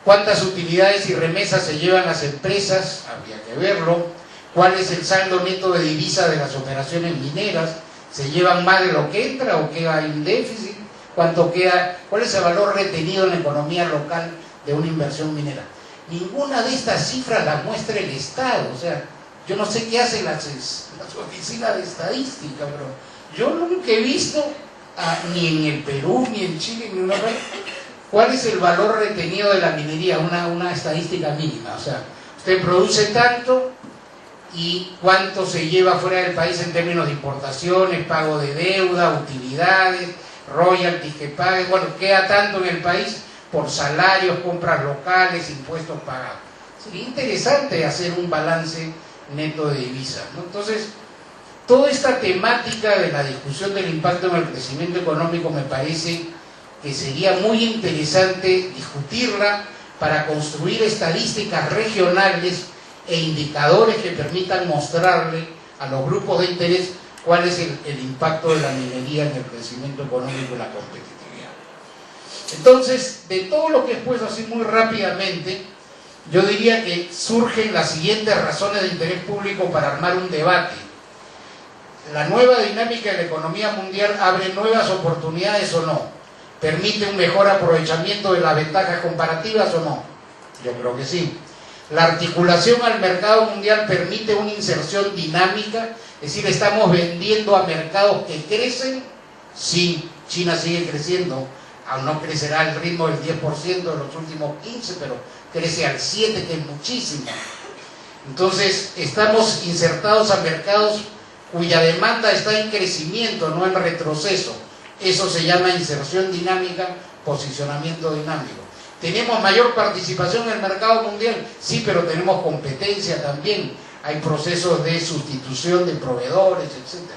¿Cuántas utilidades y remesas se llevan las empresas? Habría que verlo. ¿Cuál es el saldo neto de divisa de las operaciones mineras? ¿Se llevan más de lo que entra o queda en déficit? ¿Cuánto queda? ¿Cuál es el valor retenido en la economía local de una inversión minera? Ninguna de estas cifras las muestra el Estado. O sea, yo no sé qué hacen las oficinas de estadística, pero yo nunca he visto, ni en el Perú, ni en Chile, ni en Europa, cuál es el valor retenido de la minería, una estadística mínima. O sea, usted produce tanto y cuánto se lleva fuera del país en términos de importaciones, pago de deuda, utilidades, royalties que pague, bueno, queda tanto en el país por salarios, compras locales, impuestos pagados. Sería interesante hacer un balance neto de divisas, ¿no? Entonces, toda esta temática de la discusión del impacto en el crecimiento económico me parece que sería muy interesante discutirla para construir estadísticas regionales e indicadores que permitan mostrarle a los grupos de interés cuál es el impacto de la minería en el crecimiento económico y la competitividad. Entonces, de todo lo que he expuesto así muy rápidamente, yo diría que surgen las siguientes razones de interés público para armar un debate. ¿La nueva dinámica de la economía mundial abre nuevas oportunidades o no? ¿Permite un mejor aprovechamiento de las ventajas comparativas o no? Yo creo que sí. ¿La articulación al mercado mundial permite una inserción dinámica? Es decir, ¿estamos vendiendo a mercados que crecen? Sí, China sigue creciendo, aún no crecerá al ritmo del 10% de los últimos 15, pero crece al 7%, que es muchísimo. Entonces, estamos insertados a mercados cuya demanda está en crecimiento, no en retroceso. Eso se llama inserción dinámica, posicionamiento dinámico. ¿Tenemos mayor participación en el mercado mundial? Sí, pero tenemos competencia también. Hay procesos de sustitución de proveedores, etc.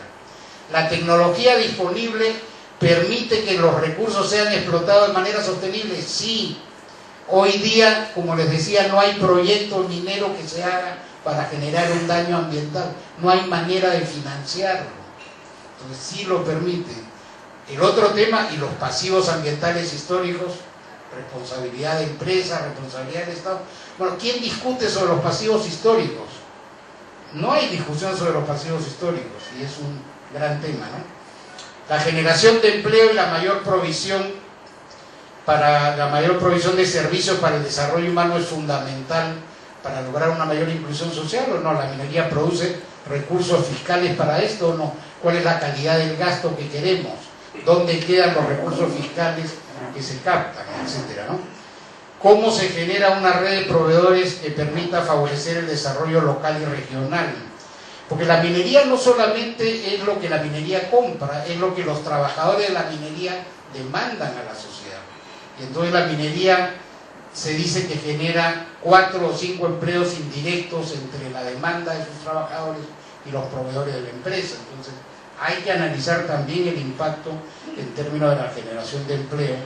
¿La tecnología disponible permite que los recursos sean explotados de manera sostenible? Sí. Hoy día, como les decía, no hay proyecto minero que se haga para generar un daño ambiental. No hay manera de financiarlo. Entonces sí lo permite. El otro tema, y los pasivos ambientales históricos, responsabilidad de empresas, responsabilidad del Estado. Bueno, ¿quién discute sobre los pasivos históricos? No hay discusión sobre los pasivos históricos, y es un gran tema, ¿no? La generación de empleo y la mayor provisión de servicios para el desarrollo humano es fundamental para lograr una mayor inclusión social, ¿o no? ¿La minería produce recursos fiscales para esto o no? ¿Cuál es la calidad del gasto que queremos? ¿Dónde quedan los recursos fiscales que se captan, etcétera, ¿no? ¿Cómo se genera una red de proveedores que permita favorecer el desarrollo local y regional? Porque la minería no solamente es lo que la minería compra, es lo que los trabajadores de la minería demandan a la sociedad. Y entonces la minería se dice que genera 4 o 5 empleos indirectos entre la demanda de sus trabajadores y los proveedores de la empresa. Entonces hay que analizar también el impacto en términos de la generación de empleo.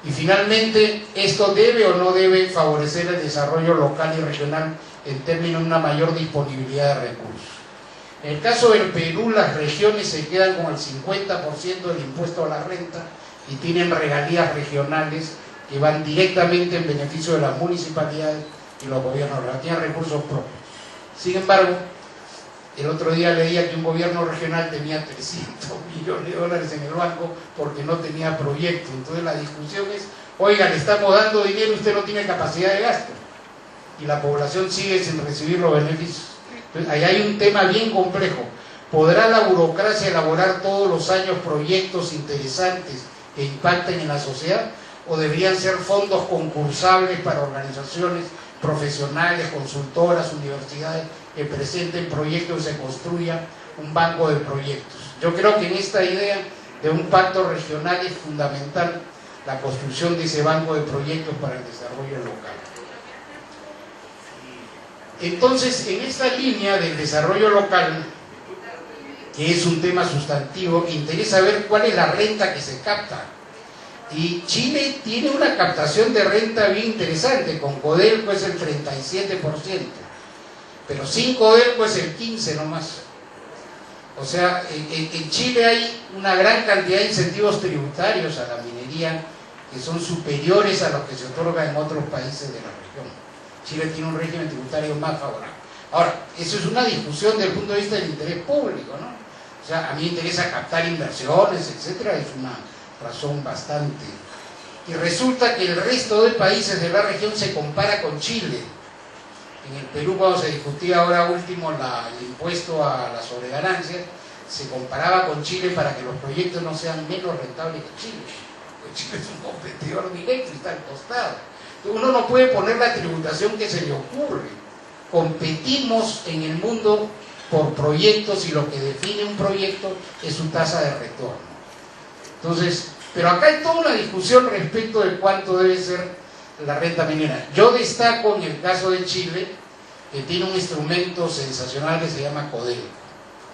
Y finalmente, ¿esto debe o no debe favorecer el desarrollo local y regional en términos de una mayor disponibilidad de recursos? En el caso del Perú, las regiones se quedan con el 50% del impuesto a la renta y tienen regalías regionales que van directamente en beneficio de las municipalidades y los gobiernos, tienen recursos propios. Sin embargo, el otro día leía que un gobierno regional tenía 300 millones de dólares en el banco porque no tenía proyecto. Entonces la discusión es, oiga, le estamos dando dinero y usted no tiene capacidad de gasto. Y la población sigue sin recibir los beneficios. Entonces ahí hay un tema bien complejo. ¿Podrá la burocracia elaborar todos los años proyectos interesantes que impacten en la sociedad? ¿O deberían ser fondos concursables para organizaciones profesionales, consultoras, universidades, que presenten proyectos y se construya un banco de proyectos? Yo creo que en esta idea de un pacto regional es fundamental la construcción de ese banco de proyectos para el desarrollo local. Entonces, en esta línea del desarrollo local, que es un tema sustantivo, interesa ver cuál es la renta que se capta. Y Chile tiene una captación de renta bien interesante, con Codelco es el 37%, pero sin Codelco es el 15% nomás. O sea, en Chile hay una gran cantidad de incentivos tributarios a la minería que son superiores a los que se otorgan en otros países de la región. Chile tiene un régimen tributario más favorable. Ahora, eso es una discusión desde el punto de vista del interés público, ¿no? O sea, a mí me interesa captar inversiones, etcétera, es una razón bastante. Y resulta que el resto de países de la región se compara con Chile. En el Perú, cuando se discutía ahora último el impuesto a las sobreganancias, se comparaba con Chile para que los proyectos no sean menos rentables que Chile. Pues Chile es un competidor directo y está al costado. Entonces uno no puede poner la tributación que se le ocurre. Competimos en el mundo por proyectos y lo que define un proyecto es su tasa de retorno. Entonces, pero acá hay toda una discusión respecto de cuánto debe ser la renta minera. Yo destaco en el caso de Chile, que tiene un instrumento sensacional que se llama Codelco.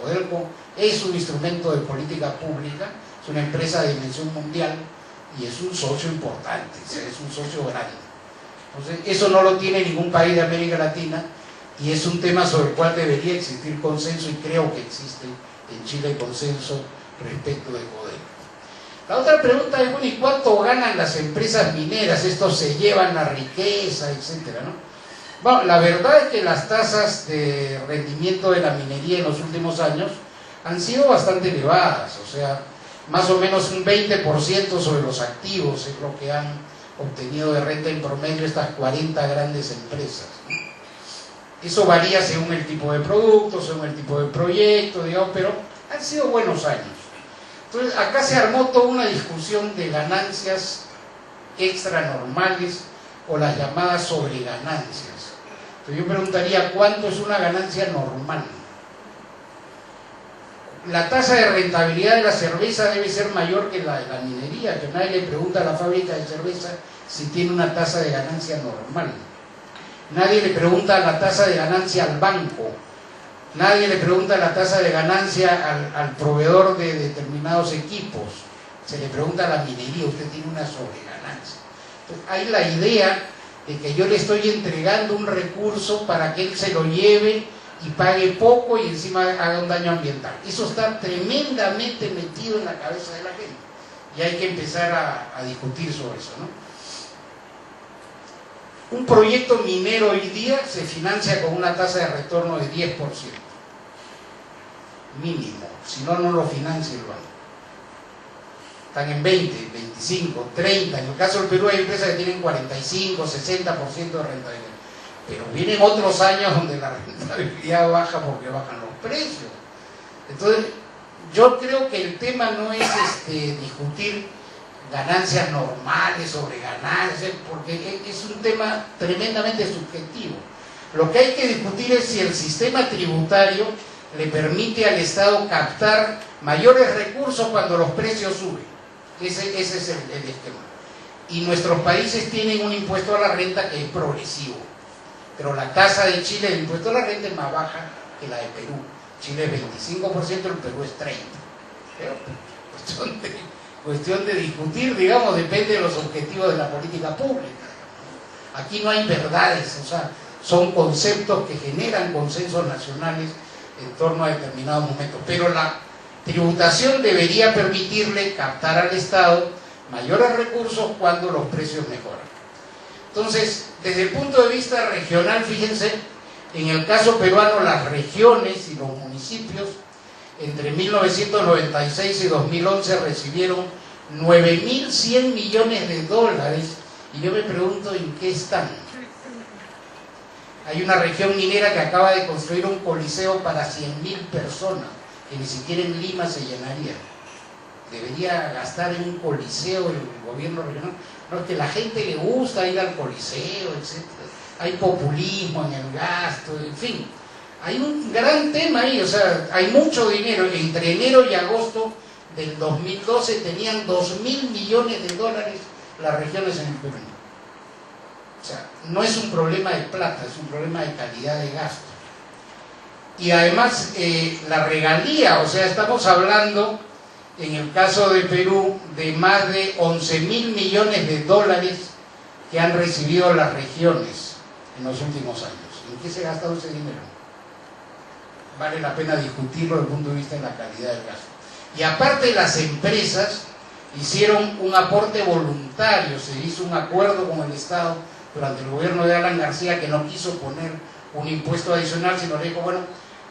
Codelco es un instrumento de política pública, es una empresa de dimensión mundial y es un socio importante, es un socio grande. Entonces, eso no lo tiene ningún país de América Latina y es un tema sobre el cual debería existir consenso y creo que existe en Chile consenso respecto de Codelco. La otra pregunta es, bueno, ¿y cuánto ganan las empresas mineras? Estos se llevan la riqueza, etcétera, ¿no? Bueno, la verdad es que las tasas de rendimiento de la minería en los últimos años han sido bastante elevadas, o sea, más o menos un 20% sobre los activos es lo que han obtenido de renta en promedio estas 40 grandes empresas, ¿no? Eso varía según el tipo de producto, según el tipo de proyecto, digamos, pero han sido buenos años. Entonces, acá se armó toda una discusión de ganancias extranormales o las llamadas sobreganancias. Entonces, yo preguntaría, ¿cuánto es una ganancia normal? La tasa de rentabilidad de la cerveza debe ser mayor que la de la minería, que nadie le pregunta a la fábrica de cerveza si tiene una tasa de ganancia normal. Nadie le pregunta la tasa de ganancia al banco. Nadie le pregunta la tasa de ganancia al proveedor de determinados equipos. Se le pregunta a la minería, usted tiene una sobreganancia. Entonces, hay la idea de que yo le estoy entregando un recurso para que él se lo lleve y pague poco y encima haga un daño ambiental. Eso está tremendamente metido en la cabeza de la gente. Y hay que empezar a discutir sobre eso, ¿no? Un proyecto minero hoy día se financia con una tasa de retorno de 10%. Mínimo. Si no, no lo financia el banco. Están en 20, 25, 30. En el caso del Perú hay empresas que tienen 45, 60% de rentabilidad. Pero vienen otros años donde la rentabilidad baja porque bajan los precios. Entonces, yo creo que el tema no es discutir ganancias normales sobre ganancias, porque es un tema tremendamente subjetivo. Lo que hay que discutir es si el sistema tributario le permite al Estado captar mayores recursos cuando los precios suben. Ese es el esquema. Y nuestros países tienen un impuesto a la renta que es progresivo. Pero la tasa de Chile del impuesto a la renta es más baja que la de Perú. Chile es 25%, el Perú es 30%. Pero cuestión de discutir, digamos, depende de los objetivos de la política pública. Aquí no hay verdades, o sea, son conceptos que generan consensos nacionales en torno a determinados momentos. Pero la tributación debería permitirle captar al Estado mayores recursos cuando los precios mejoran. Entonces, desde el punto de vista regional, fíjense, en el caso peruano, las regiones y los municipios entre 1996 y 2011 recibieron 9.100 millones de dólares y yo me pregunto en qué están. Hay una región minera que acaba de construir un coliseo para 100.000 personas, que ni siquiera en Lima se llenaría. Debería gastar en un coliseo el gobierno regional. No, es que a la gente le gusta ir al coliseo, etc. Hay populismo en el gasto, en fin. Hay un gran tema ahí, o sea, hay mucho dinero. Entre enero y agosto del 2012 tenían 2.000 millones de dólares las regiones en el Perú. O sea, no es un problema de plata, es un problema de calidad de gasto. Y además, la regalía, o sea, estamos hablando, en el caso de Perú, de más de 11.000 millones de dólares que han recibido las regiones en los últimos años. ¿En qué se ha gastado ese dinero? Vale la pena discutirlo desde el punto de vista de la calidad del gasto. Y aparte, las empresas hicieron un aporte voluntario, se hizo un acuerdo con el Estado durante el gobierno de Alan García, que no quiso poner un impuesto adicional, sino le dijo, bueno,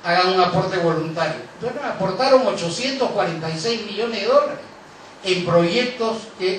hagan un aporte voluntario. Bueno, aportaron 846 millones de dólares en proyectos que